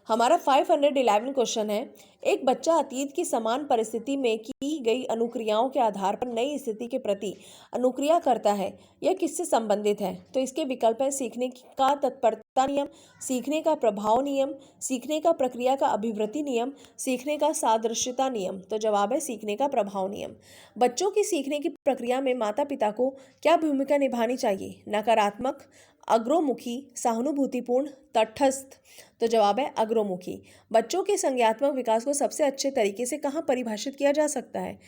हमारा 511 क्वेश्चन है, एक बच्चा अतीत की समान परिस्थिति में की गई अनुक्रियाओं के आधार पर नई स्थिति के प्रति अनुक्रिया करता है। यह किससे संबंधित है? तो इसके विकल्प है सीखने का तत्परता नियम, सीखने का प्रभाव नियम, सीखने का प्रक्रिया का अभिवृद्धि नियम, सीखने का सादृश्यता नियम। तो जवाब है सीखने का प्रभाव नियम। बच्चों की सीखने की प्रक्रिया में माता पिता को क्या भूमिका निभानी चाहिए? नकारात्मक, अग्रोमुखी, सहानुभूतिपूर्ण, तटस्थ। तो जवाब है अग्रोमुखी। बच्चों के संज्ञानात्मक विकास को सबसे अच्छे तरीके से कहाँ परिभाषित किया जा सकता है?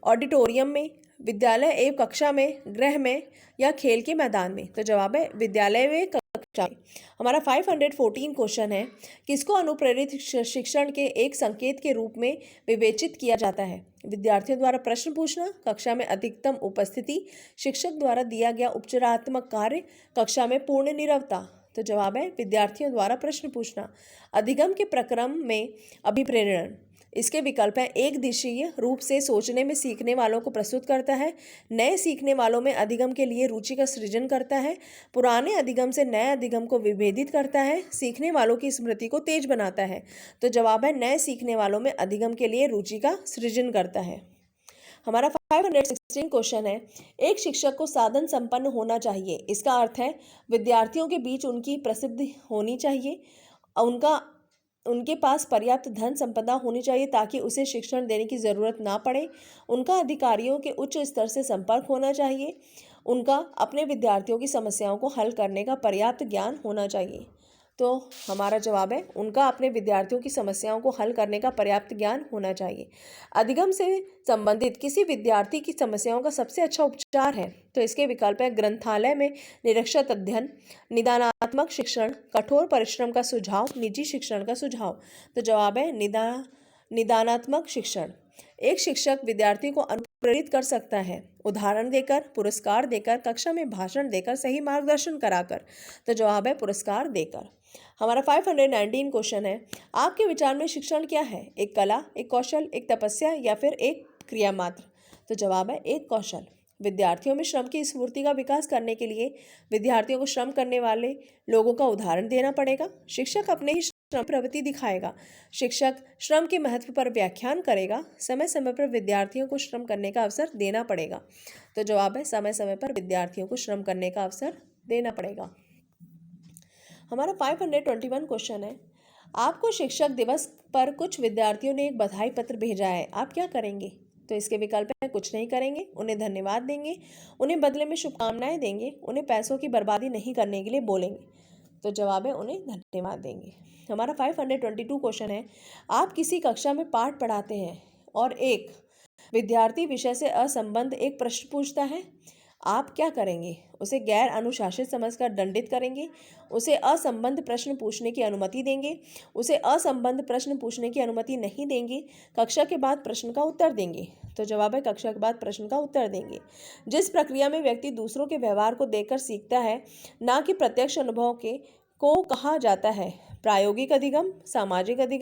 ऑडिटोरियम में, विद्यालय एवं कक्षा में, गृह में या खेल के मैदान में। तो जवाब है विद्यालय में, कक्षा में। हमारा 514 क्वेश्चन है, किसको अनुप्रेरित शिक्षण के एक संकेत के रूप में विवेचित किया जाता है? विद्यार्थियों द्वारा प्रश्न पूछना, कक्षा में अधिकतम उपस्थिति, शिक्षक द्वारा दिया गया उपचारात्मक कार्य, कक्षा में पूर्ण नीरवता। तो जवाब है विद्यार्थियों द्वारा प्रश्न पूछना। अधिगम के प्रक्रम में अभिप्रेरण, इसके विकल्प है एक दिशीय रूप से सोचने में सीखने वालों को प्रस्तुत करता है, नए सीखने वालों में अधिगम के लिए रुचि का सृजन करता है, पुराने अधिगम से नए अधिगम को विभेदित करता है, सीखने वालों की स्मृति को तेज बनाता है। तो जवाब है नए सीखने वालों में अधिगम के लिए रुचि का सृजन करता है। हमारा 516 क्वेश्चन है, एक शिक्षक को साधन संपन्न होना चाहिए। इसका अर्थ है विद्यार्थियों के बीच उनकी प्रसिद्धि होनी चाहिए, उनके पास पर्याप्त धन संपदा होनी चाहिए ताकि उसे शिक्षण देने की ज़रूरत ना पड़े, उनका अधिकारियों के उच्च स्तर से संपर्क होना चाहिए, उनका अपने विद्यार्थियों की समस्याओं को हल करने का पर्याप्त ज्ञान होना चाहिए। तो हमारा जवाब है उनका अपने विद्यार्थियों की समस्याओं को हल करने का पर्याप्त ज्ञान होना चाहिए। अधिगम से संबंधित किसी विद्यार्थी की समस्याओं का सबसे अच्छा उपचार है? तो इसके विकल्प है ग्रंथालय में निरक्षर अध्ययन, निदानात्मक शिक्षण, कठोर परिश्रम का सुझाव, निजी शिक्षण का सुझाव। तो जवाब है निदानात्मक शिक्षण। एक शिक्षक विद्यार्थी को अनुप्रेरित कर सकता है उदाहरण देकर, पुरस्कार देकर, कक्षा में भाषण देकर, सही मार्गदर्शन कराकर। तो जवाब है पुरस्कार देकर। हमारा 519 क्वेश्चन है, आपके विचार में शिक्षण क्या है? एक कला, एक कौशल, एक तपस्या या फिर एक क्रिया मात्र? तो जवाब है एक कौशल। विद्यार्थियों में श्रम की स्फूर्ति का विकास करने के लिए विद्यार्थियों को श्रम करने वाले लोगों का उदाहरण देना पड़ेगा। शिक्षक अपने ही श्रम प्रवृत्ति दिखाएगा। शिक्षक श्रम के महत्व पर व्याख्यान करेगा। समय समय पर विद्यार्थियों को श्रम करने का अवसर देना पड़ेगा। तो जवाब है समय समय पर विद्यार्थियों को श्रम करने का अवसर देना पड़ेगा। हमारा 521 क्वेश्चन है, आपको शिक्षक दिवस पर कुछ विद्यार्थियों ने एक बधाई पत्र भेजा है, आप क्या करेंगे? तो इसके विकल्प है कुछ नहीं करेंगे, उन्हें धन्यवाद देंगे, उन्हें बदले में शुभकामनाएं देंगे, उन्हें पैसों की बर्बादी नहीं करने के लिए बोलेंगे। तो जवाब है उन्हें धन्यवाद देंगे। हमारा 522 क्वेश्चन है, आप किसी कक्षा में पाठ पढ़ाते हैं और एक विद्यार्थी विषय से असंबद्ध एक प्रश्न पूछता है, आप क्या करेंगे? उसे गैर अनुशासित समझकर दंडित करेंगे, उसे असंबद्ध प्रश्न पूछने की अनुमति देंगे, उसे असंबद्ध प्रश्न पूछने की अनुमति नहीं देंगे, कक्षा के बाद प्रश्न का उत्तर देंगे। तो जवाब है कक्षा के बाद प्रश्न का उत्तर देंगे। जिस प्रक्रिया में व्यक्ति दूसरों के व्यवहार को देखकर सीखता है, ना कि प्रत्यक्ष अनुभव को कहा जाता है प्रायोगिक अधिगम, सामाजिक अधिगम,